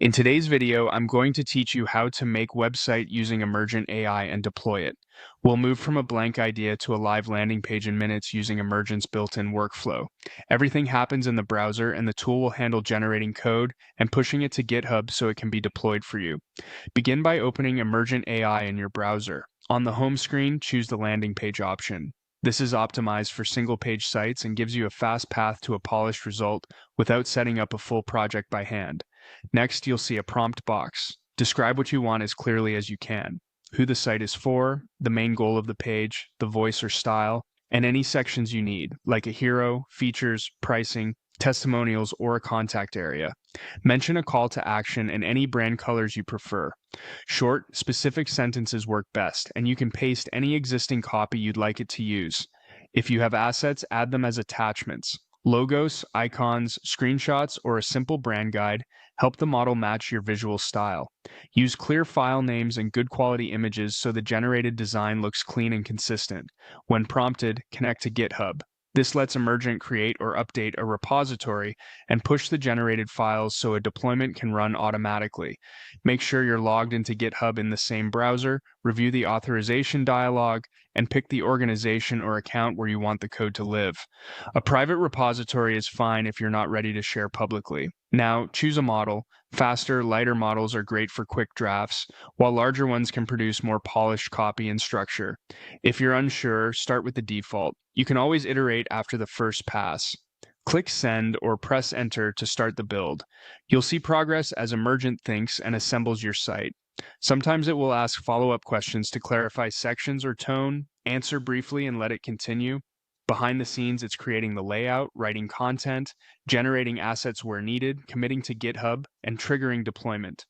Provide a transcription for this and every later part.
In today's video, I'm going to teach you how to make website using Emergent AI and deploy it. We'll move from a blank idea to a live landing page in minutes using Emergent's built-in workflow. Everything happens in the browser, and the tool will handle generating code and pushing it to GitHub so it can be deployed for you. Begin by opening Emergent AI in your browser. On the home screen, choose the landing page option. This is optimized for single-page sites and gives you a fast path to a polished result without setting up a full project by hand. Next, you'll see a prompt box. Describe what you want as clearly as you can: who the site is for, the main goal of the page, the voice or style, and any sections you need, like a hero, features, pricing, testimonials, or a contact area. Mention a call to action and any brand colors you prefer. Short, specific sentences work best, and you can paste any existing copy you'd like it to use. If you have assets, add them as attachments. Logos, icons, screenshots, or a simple brand guide help the model match your visual style. Use clear file names and good quality images so the generated design looks clean and consistent. When prompted, connect to GitHub. This lets Emergent create or update a repository and push the generated files so a deployment can run automatically. Make sure you're logged into GitHub in the same browser, review the authorization dialog, and pick the organization or account where you want the code to live. A private repository is fine if you're not ready to share publicly. Now, choose a model. Faster, lighter models are great for quick drafts, while larger ones can produce more polished copy and structure. If you're unsure, start with the default. You can always iterate after the first pass. Click Send or press Enter to start the build. You'll see progress as Emergent thinks and assembles your site. Sometimes it will ask follow-up questions to clarify sections or tone. Answer briefly and let it continue. Behind the scenes, it's creating the layout, writing content, generating assets where needed, committing to GitHub, and triggering deployment.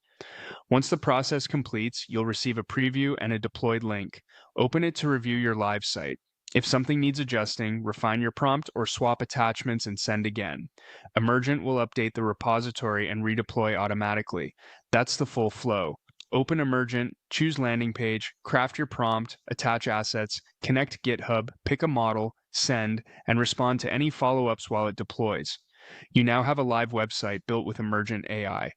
Once the process completes, you'll receive a preview and a deployed link. Open it to review your live site. If something needs adjusting, refine your prompt or swap attachments and send again. Emergent will update the repository and redeploy automatically. That's the full flow. Open Emergent, choose landing page, craft your prompt, attach assets, connect GitHub, pick a model, send, and respond to any follow-ups while it deploys. You now have a live website built with Emergent AI.